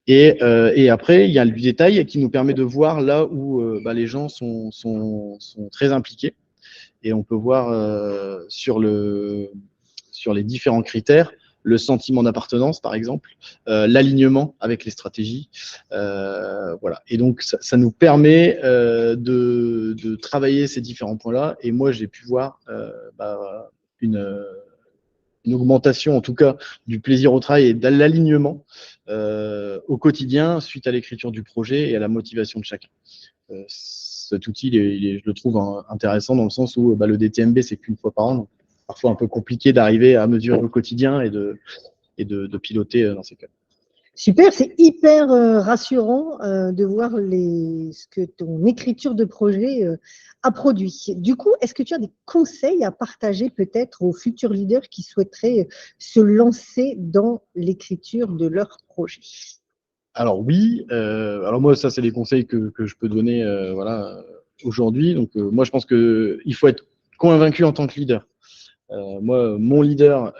Et après, il y a le détail qui nous permet de voir là où les gens sont très impliqués. Et on peut voir sur les différents critères, le sentiment d'appartenance, par exemple, l'alignement avec les stratégies. Voilà. Et donc, ça nous permet de travailler ces différents points-là. Et moi, j'ai pu voir une augmentation, en tout cas, du plaisir au travail et de l'alignement au quotidien suite à l'écriture du projet et à la motivation de chacun. Cet outil, je le trouve intéressant dans le sens où le DTMB, c'est qu'une fois par an, donc parfois un peu compliqué d'arriver à mesurer au quotidien et de piloter dans ces cas. Super, c'est hyper rassurant de voir ce que ton écriture de projet a produit. Du coup, est-ce que tu as des conseils à partager peut-être aux futurs leaders qui souhaiteraient se lancer dans l'écriture de leur projet? Alors oui, alors moi ça c'est des conseils que je peux donner aujourd'hui. Donc moi je pense qu'il faut être convaincu en tant que leader. Moi, mon leader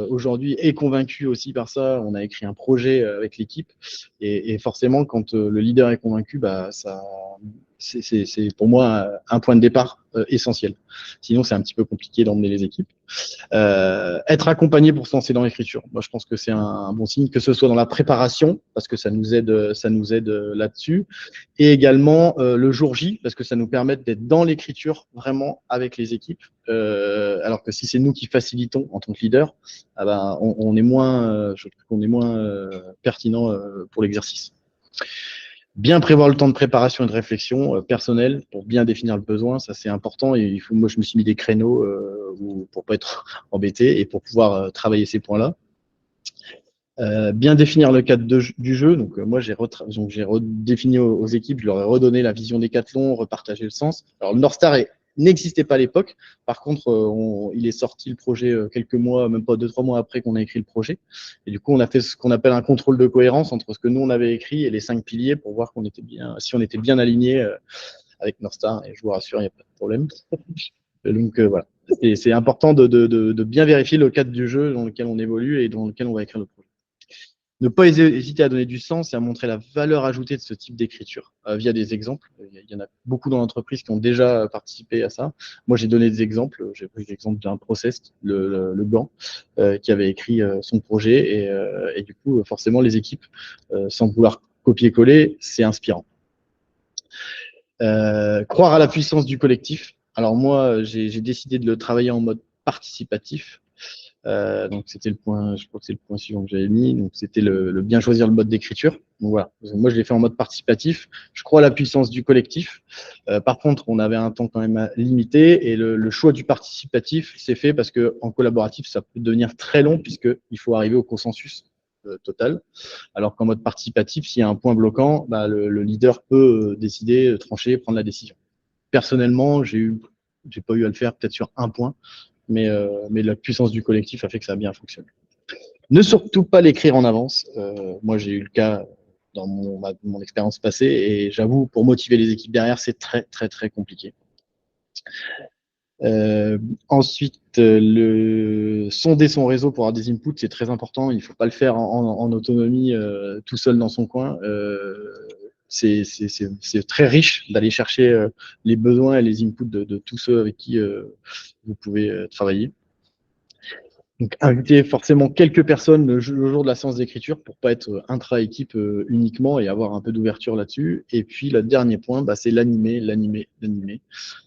aujourd'hui est convaincu aussi par ça. On a écrit un projet avec l'équipe et forcément, quand le leader est convaincu, c'est pour moi un point de départ essentiel. Sinon, c'est un petit peu compliqué d'emmener les équipes. Être accompagné pour se lancer dans l'écriture. Moi, je pense que c'est un bon signe, que ce soit dans la préparation, parce que ça nous aide là-dessus, et également le jour J, parce que ça nous permet d'être dans l'écriture vraiment avec les équipes. Alors que si c'est nous qui facilitons en tant que leader, on est moins, je trouve qu'on est moins pertinent pour l'exercice. Bien prévoir le temps de préparation et de réflexion personnelle pour bien définir le besoin, ça c'est important. Et moi, je me suis mis des créneaux pour pas être embêté et pour pouvoir travailler ces points-là. Bien définir le cadre du jeu. Donc moi, j'ai redéfini aux équipes, je leur ai redonné la vision Décathlon, repartagé le sens. Alors le North Star est n'existait pas à l'époque. Par contre, il est sorti le projet quelques mois, même pas 2-3 mois après qu'on a écrit le projet. Et du coup, on a fait ce qu'on appelle un contrôle de cohérence entre ce que nous on avait écrit et les 5 piliers pour voir si on était bien aligné avec Northstar. Et je vous rassure, il n'y a pas de problème. Donc voilà, c'est important de bien vérifier le cadre du jeu dans lequel on évolue et dans lequel on va écrire le projet. Ne pas hésiter à donner du sens et à montrer la valeur ajoutée de ce type d'écriture via des exemples. Il y en a beaucoup dans l'entreprise qui ont déjà participé à ça. Moi, j'ai donné des exemples. J'ai pris l'exemple d'un process, le blanc, qui avait écrit son projet. Et du coup, forcément, les équipes, sans vouloir copier-coller, c'est inspirant. Croire à la puissance du collectif. Alors moi, j'ai décidé de le travailler en mode participatif. Donc c'était le point, je crois que c'est le point suivant que j'avais mis. Donc c'était le bien choisir le mode d'écriture. Donc voilà, moi je l'ai fait en mode participatif. Je crois à la puissance du collectif. Par contre, on avait un temps quand même limité et le choix du participatif s'est fait parce que en collaboratif, ça peut devenir très long puisqu'il faut arriver au consensus total. Alors qu'en mode participatif, s'il y a un point bloquant, bah, le leader peut décider, trancher, prendre la décision. Personnellement, j'ai pas eu à le faire peut-être sur un point, mais la puissance du collectif a fait que ça a bien fonctionné. Ne surtout pas l'écrire en avance. Moi, j'ai eu le cas dans mon expérience passée et j'avoue, pour motiver les équipes derrière, c'est très, très, très compliqué. Ensuite, sonder son réseau pour avoir des inputs, c'est très important. Il ne faut pas le faire en autonomie tout seul dans son coin. C'est très riche d'aller chercher les besoins et les inputs de tous ceux avec qui vous pouvez travailler. Donc, inviter forcément quelques personnes le jour de la séance d'écriture pour pas être intra-équipe uniquement et avoir un peu d'ouverture là-dessus. Et puis, le dernier point, bah, c'est l'animer.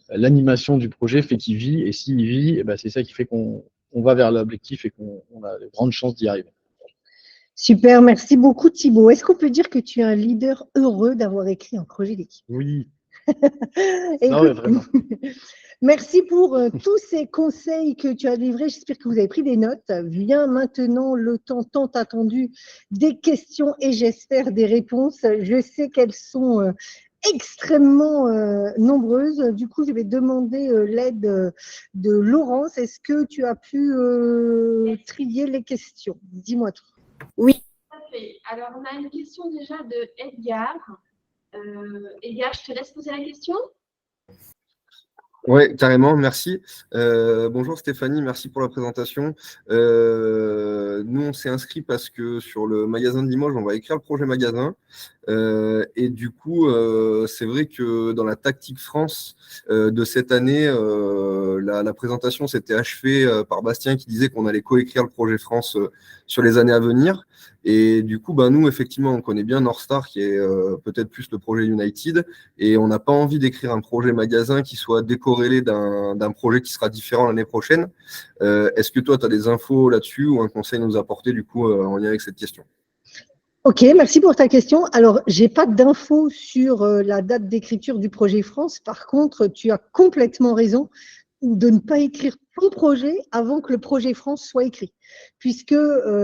L'animation du projet fait qu'il vit, et s'il vit, bah, c'est ça qui fait qu'on va vers l'objectif et qu'on a de grandes chances d'y arriver. Super, merci beaucoup Thibaut. Est-ce qu'on peut dire que tu es un leader heureux d'avoir écrit un projet d'équipe? Oui. Non, ouais, vraiment. Merci pour tous ces conseils que tu as livrés. J'espère que vous avez pris des notes. Vient maintenant le temps tant attendu des questions et j'espère des réponses. Je sais qu'elles sont extrêmement nombreuses. Du coup, je vais demander l'aide de Laurence. Est-ce que tu as pu trier les questions? Dis-moi tout. Oui. Tout à fait. Alors, on a une question déjà de Edgar. Edgar, je te laisse poser la question. Oui, carrément, merci. Bonjour Stéphanie, merci pour la présentation. Nous, on s'est inscrit parce que sur le magasin de Limoges, on va écrire le projet magasin. Et du coup, c'est vrai que dans la tactique France de cette année, la présentation s'était achevée par Bastien qui disait qu'on allait coécrire le projet France sur les années à venir. Et du coup, ben, nous, effectivement, on connaît bien Northstar qui est peut-être plus le projet United. Et on n'a pas envie d'écrire un projet magasin qui soit décorrélé d'un projet qui sera différent l'année prochaine. Est-ce que toi, tu as des infos là-dessus ou un conseil à nous apporter du coup en lien avec cette question? Ok, merci pour ta question. Alors, je n'ai pas d'infos sur la date d'écriture du projet France. Par contre, tu as complètement raison de ne pas écrire ton projet avant que le projet France soit écrit. Puisque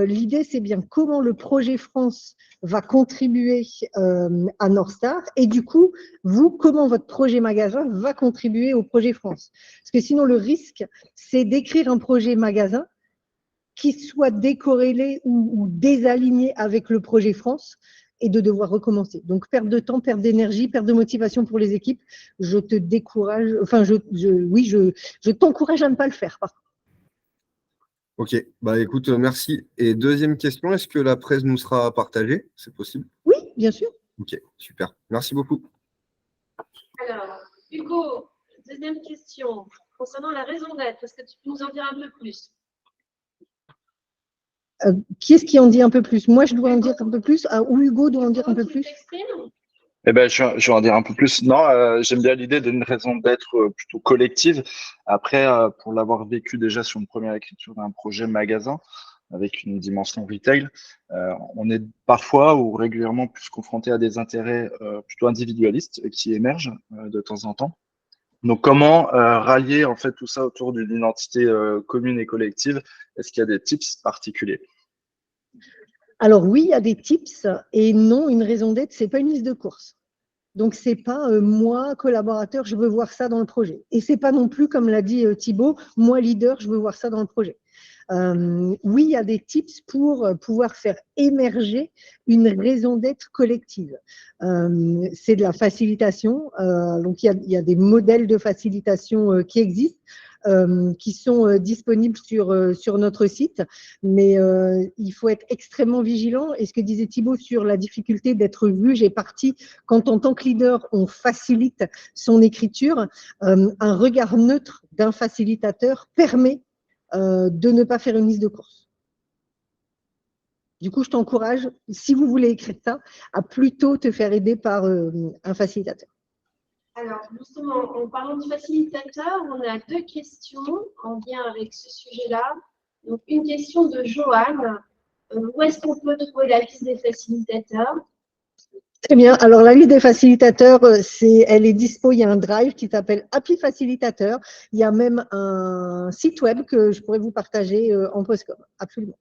l'idée, c'est bien comment le projet France va contribuer à Northstar et du coup, vous, comment votre projet magasin va contribuer au projet France. Parce que sinon, le risque, c'est d'écrire un projet magasin qui soit décorrélé ou désaligné avec le projet France et de devoir recommencer. Donc, perte de temps, perte d'énergie, perte de motivation pour les équipes, je te décourage, enfin, je t'encourage à ne pas le faire. Ok, bah écoute, merci. Et deuxième question, est-ce que la presse nous sera partagée? C'est possible? Oui, bien sûr. Ok, super. Merci beaucoup. Alors, Hugo, deuxième question concernant la raison d'être. Est-ce que tu peux nous en dire un peu plus? Qui est-ce qui en dit un peu plus? Moi, je dois en dire un peu plus ou Hugo doit en dire un peu plus? Eh ben, je vais en dire un peu plus. Non, j'aime bien l'idée d'une raison d'être plutôt collective. Après, pour l'avoir vécu déjà sur une première écriture d'un projet magasin avec une dimension retail, on est parfois ou régulièrement plus confronté à des intérêts plutôt individualistes qui émergent de temps en temps. Donc, comment rallier en fait tout ça autour d'une identité commune et collective? Est-ce qu'il y a des tips particuliers? Alors oui, il y a des tips et non, une raison d'être, ce n'est pas une liste de courses. Donc, ce n'est pas moi, collaborateur, je veux voir ça dans le projet. Et ce n'est pas non plus, comme l'a dit Thibaut, moi, leader, je veux voir ça dans le projet. Oui, il y a des tips pour pouvoir faire émerger une raison d'être collective. C'est de la facilitation. Donc, il y a des modèles de facilitation qui existent. Qui sont disponibles sur notre site, mais il faut être extrêmement vigilant. Et ce que disait Thibaut sur la difficulté d'être vu, j'ai parti quand en tant que leader, on facilite son écriture, un regard neutre d'un facilitateur permet de ne pas faire une liste de courses. Du coup, je t'encourage, si vous voulez écrire ça, à plutôt te faire aider par un facilitateur. Alors, justement, en parlant de facilitateur, on a 2 questions en lien avec ce sujet-là. Donc, une question de Joanne. Où est-ce qu'on peut trouver la liste des facilitateurs? Très bien. Alors, la liste des facilitateurs, elle est dispo. Il y a un drive qui s'appelle Happy Facilitateur. Il y a même un site web que je pourrais vous partager en postcom. Absolument.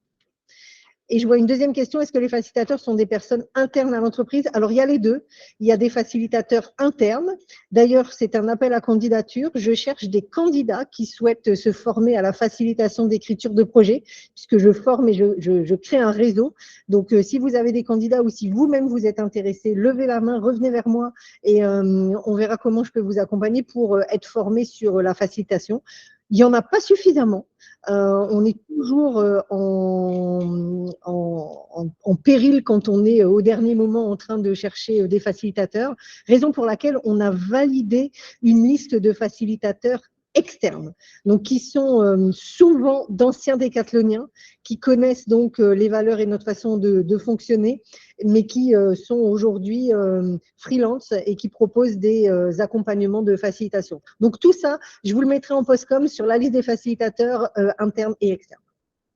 Et je vois une deuxième question, est-ce que les facilitateurs sont des personnes internes à l'entreprise? Alors, il y a les deux. Il y a des facilitateurs internes. D'ailleurs, c'est un appel à candidature. Je cherche des candidats qui souhaitent se former à la facilitation d'écriture de projet, puisque je forme et je crée un réseau. Donc, si vous avez des candidats ou si vous-même vous êtes intéressé, levez la main, revenez vers moi et on verra comment je peux vous accompagner pour être formé sur la facilitation. Il n'y en a pas suffisamment. On est toujours en péril quand on est au dernier moment en train de chercher des facilitateurs, raison pour laquelle on a validé une liste de facilitateurs externes, donc qui sont souvent d'anciens décathloniens, qui connaissent donc les valeurs et notre façon de fonctionner, mais qui sont aujourd'hui freelance et qui proposent des accompagnements de facilitation. Donc tout ça, je vous le mettrai en postcom sur la liste des facilitateurs internes et externes.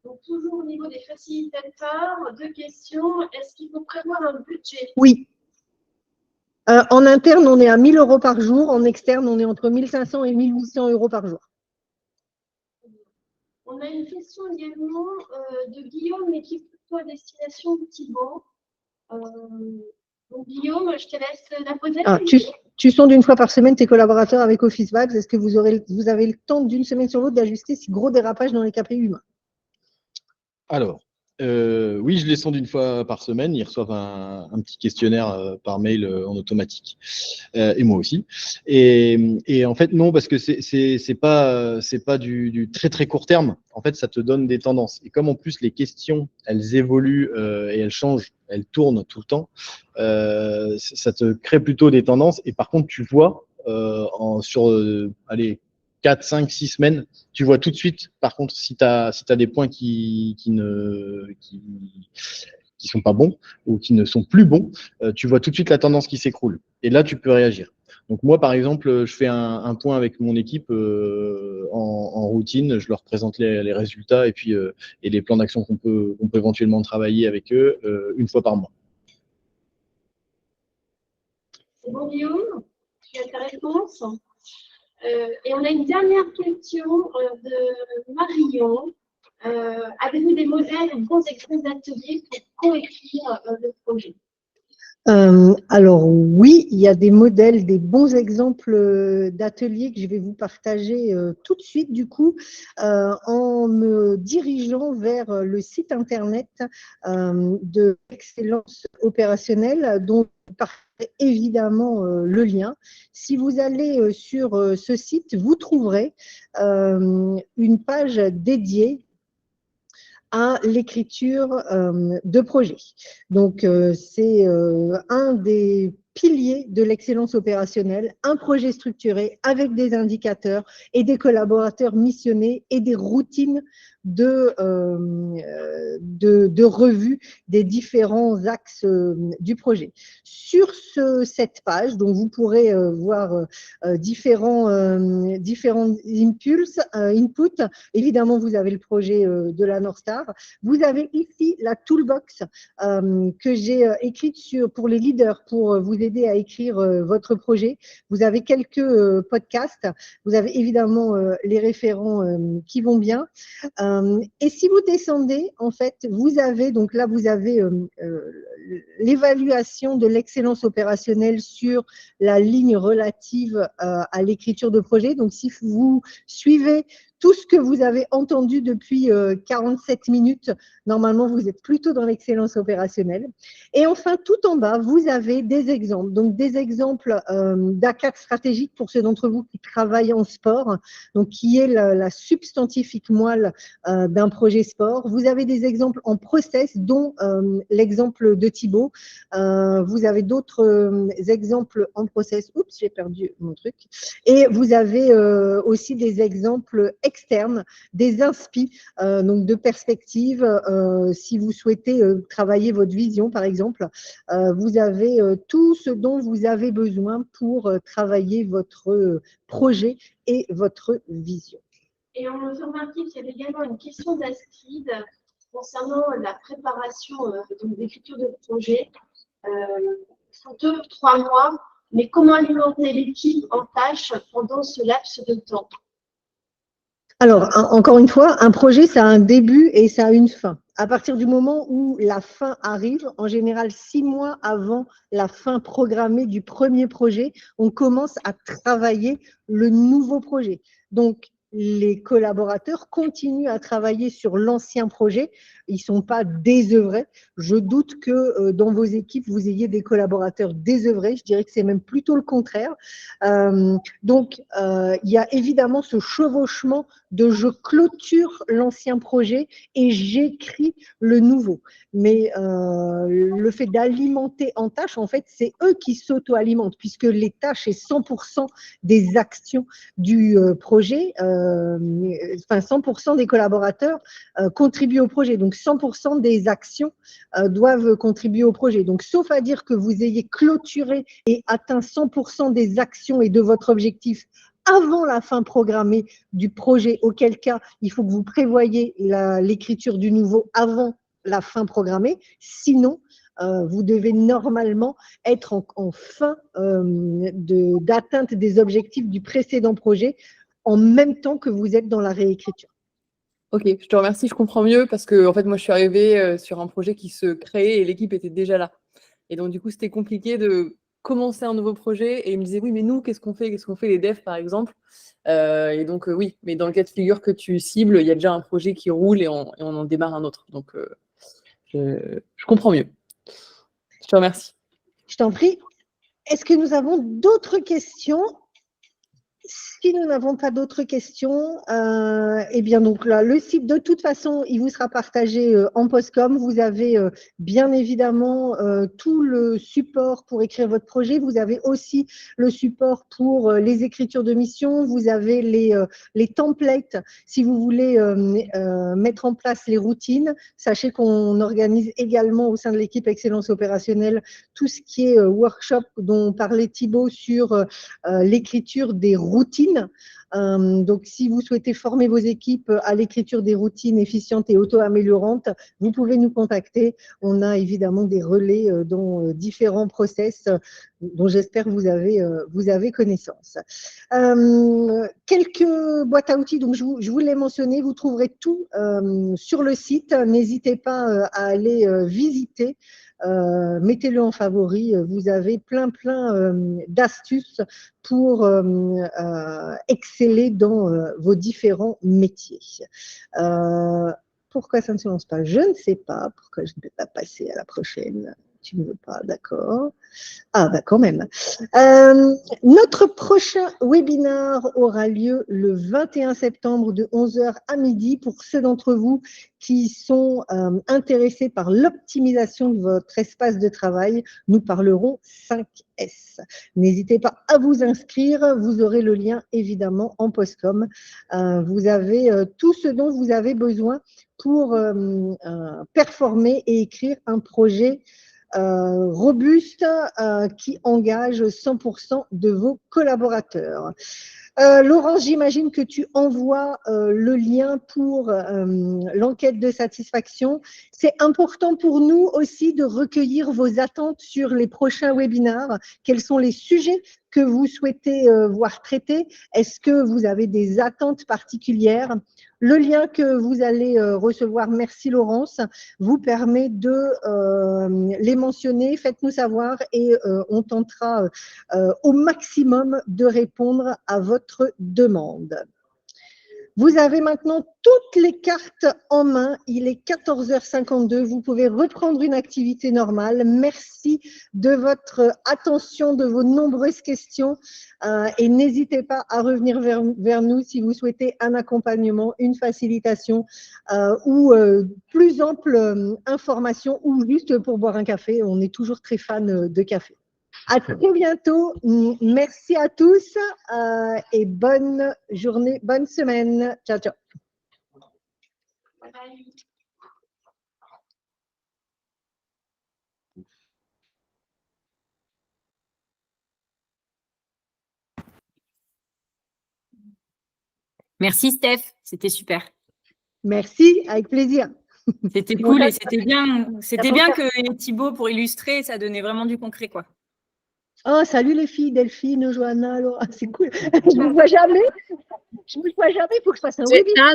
Donc toujours au niveau des facilitateurs, 2 questions. Est-ce qu'il faut prévoir un budget? Oui. En interne, on est à 1 000 € par jour. En externe, on est entre 1 500 et 1 800 € par jour. On a une question également de Guillaume, mais qui est plutôt à destination de Thibaut. Donc Guillaume, je te laisse la poser. Tu sondes une fois par semaine tes collaborateurs avec Office Bags. Est-ce que vous avez le temps d'une semaine sur l'autre d'ajuster si gros dérapage dans les KPI humains? Alors, oui, je les sonde une fois par semaine. Ils reçoivent un petit questionnaire par mail en automatique. Et moi aussi. Et en fait, non, parce que c'est pas du très très court terme. En fait, ça te donne des tendances. Et comme en plus les questions, elles évoluent et elles changent, elles tournent tout le temps, ça te crée plutôt des tendances. Et par contre, tu vois sur allez, 4, 5, 6 semaines, tu vois tout de suite, par contre, si tu as des points qui sont pas bons ou qui ne sont plus bons, tu vois tout de suite la tendance qui s'écroule. Et là, tu peux réagir. Donc moi, par exemple, je fais un point avec mon équipe en routine, je leur présente les résultats et puis et les plans d'action qu'on peut éventuellement travailler avec eux une fois par mois. C'est bon, Guillaume? Tu as ta réponse? Et on a une dernière question de Marion. Avez-vous des modèles et bons exemples d'ateliers pour coécrire le projet? Alors oui, il y a des modèles, des bons exemples d'ateliers que je vais vous partager tout de suite du coup en me dirigeant vers le site internet de l'excellence opérationnelle dont je partage évidemment le lien. Si vous allez sur ce site, vous trouverez une page dédiée à l'écriture de projet. Donc, c'est un des piliers de l'excellence opérationnelle, un projet structuré avec des indicateurs et des collaborateurs missionnés et des routines de revue des différents axes du projet. Sur cette page, dont vous pourrez voir différents impulses, inputs, évidemment, vous avez le projet de la North Star. Vous avez ici la toolbox que j'ai écrite pour les leaders pour vous aider à écrire votre projet. Vous avez quelques podcasts. Vous avez évidemment les référents qui vont bien. Et si vous descendez, en fait, vous avez, donc là, vous avez l'évaluation de l'excellence opérationnelle sur la ligne relative à l'écriture de projet. Donc, si vous suivez tout ce que vous avez entendu depuis 47 minutes, normalement, vous êtes plutôt dans l'excellence opérationnelle. Et enfin, tout en bas, vous avez des exemples. Donc, des exemples d'ACAC stratégique pour ceux d'entre vous qui travaillent en sport, donc qui est la substantifique moelle d'un projet sport. Vous avez des exemples en process, dont l'exemple de Thibaut. Vous avez d'autres exemples en process. Oups, j'ai perdu mon truc. Et vous avez aussi des exemples externes, des inspi, donc de perspectives. Si vous souhaitez travailler votre vision, par exemple, vous avez tout ce dont vous avez besoin pour travailler votre projet et votre vision. Et on a remarqué qu'il y avait également une question d'Astrid concernant la préparation d'écriture de projet. Sous 2-3 mois, mais comment alimenter l'équipe en tâches pendant ce laps de temps? Alors, encore une fois, un projet, ça a un début et ça a une fin. À partir du moment où la fin arrive, en général 6 mois avant la fin programmée du premier projet, on commence à travailler le nouveau projet. Donc, les collaborateurs continuent à travailler sur l'ancien projet. Ils ne sont pas désœuvrés. Je doute que dans vos équipes, vous ayez des collaborateurs désœuvrés. Je dirais que c'est même plutôt le contraire. Donc, il y a évidemment ce chevauchement de je clôture l'ancien projet et j'écris le nouveau. Mais le fait d'alimenter en tâches, en fait, c'est eux qui s'auto-alimentent, puisque les tâches et 100% des actions du projet, enfin 100% des collaborateurs contribuent au projet. Donc 100% des actions doivent contribuer au projet. Donc sauf à dire que vous ayez clôturé et atteint 100% des actions et de votre objectif avant la fin programmée du projet, auquel cas il faut que vous prévoyiez l'écriture du nouveau avant la fin programmée. Sinon, vous devez normalement être en fin d'atteinte des objectifs du précédent projet en même temps que vous êtes dans la réécriture. Ok, je te remercie, je comprends mieux parce que en fait, moi, je suis arrivée sur un projet qui se créait et l'équipe était déjà là. Et donc, du coup, c'était compliqué de commencer un nouveau projet et ils me disaient, oui, mais nous, qu'est-ce qu'on fait les devs, par exemple? Et donc, oui, mais dans le cas de figure que tu cibles, il y a déjà un projet qui roule et on en démarre un autre. Donc, je comprends mieux. Je te remercie. Je t'en prie. Est-ce que nous avons d'autres questions? Si nous n'avons pas d'autres questions, eh bien donc là, le site de toute façon, il vous sera partagé en postcom. Vous avez bien évidemment tout le support pour écrire votre projet. Vous avez aussi le support pour les écritures de mission. Vous avez les templates si vous voulez mettre en place les routines. Sachez qu'on organise également au sein de l'équipe Excellence Opérationnelle tout ce qui est workshop dont parlait Thibaut sur l'écriture des routines. Donc, si vous souhaitez former vos équipes à l'écriture des routines efficientes et auto-améliorantes, vous pouvez nous contacter. On a évidemment des relais dans différents process dont j'espère que vous avez connaissance. Quelques boîtes à outils, donc je vous l'ai mentionné, vous trouverez tout sur le site. N'hésitez pas à aller visiter. Mettez-le en favori, vous avez plein d'astuces pour exceller dans vos différents métiers. Pourquoi ça ne se lance pas? Je ne sais pas. Pourquoi je ne peux pas passer à la prochaine? Tu ne veux pas, d'accord. Ah, bah quand même. Notre prochain webinaire aura lieu le 21 septembre de 11h à midi. Pour ceux d'entre vous qui sont intéressés par l'optimisation de votre espace de travail, nous parlerons 5S. N'hésitez pas à vous inscrire. Vous aurez le lien évidemment en postcom. Vous avez tout ce dont vous avez besoin pour performer et écrire un projet robuste qui engage 100% de vos collaborateurs. Laurence, j'imagine que tu envoies le lien pour l'enquête de satisfaction. C'est important pour nous aussi de recueillir vos attentes sur les prochains webinaires. Quels sont les sujets que vous souhaitez voir traités? Est-ce que vous avez des attentes particulières? Le lien que vous allez recevoir, merci Laurence, vous permet de les mentionner. Faites-nous savoir et on tentera au maximum de répondre à votre demande. Vous avez maintenant toutes les cartes en main. Il est 14h52. Vous pouvez reprendre une activité normale. Merci de votre attention, de vos nombreuses questions. Et n'hésitez pas à revenir vers nous si vous souhaitez un accompagnement, une facilitation ou plus ample information ou juste pour boire un café. On est toujours très fan de café. À très bientôt. Merci à tous et bonne journée, bonne semaine. Ciao, ciao. Bye bye. Merci Steph, c'était super. Merci, avec plaisir. C'était cool et c'était bien que Thibaut pour illustrer, ça donnait vraiment du concret quoi. Oh, salut les filles, Delphine, Johanna, Laura, c'est cool. Je ne vous vois jamais. Je ne vous vois jamais, il faut que je fasse un webinaire.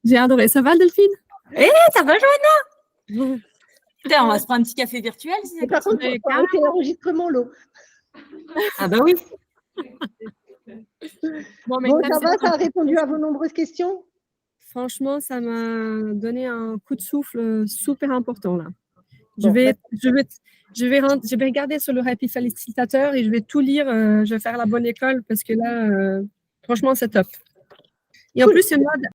J'ai adoré. Ça va Delphine? Ça va Johanna? Putain, on va se prendre un petit café virtuel. Si Par contre, il faut arrêter l'enregistrement, l'eau. Ah bah oui. Bon, Ça va, ça a répondu à vos nombreuses questions? Franchement, ça m'a donné un coup de souffle super important là. Bon, je vais regarder sur le Happy Félicitateur et je vais tout lire. Je vais faire la bonne école parce que là, franchement, c'est top. Et en plus, ce mode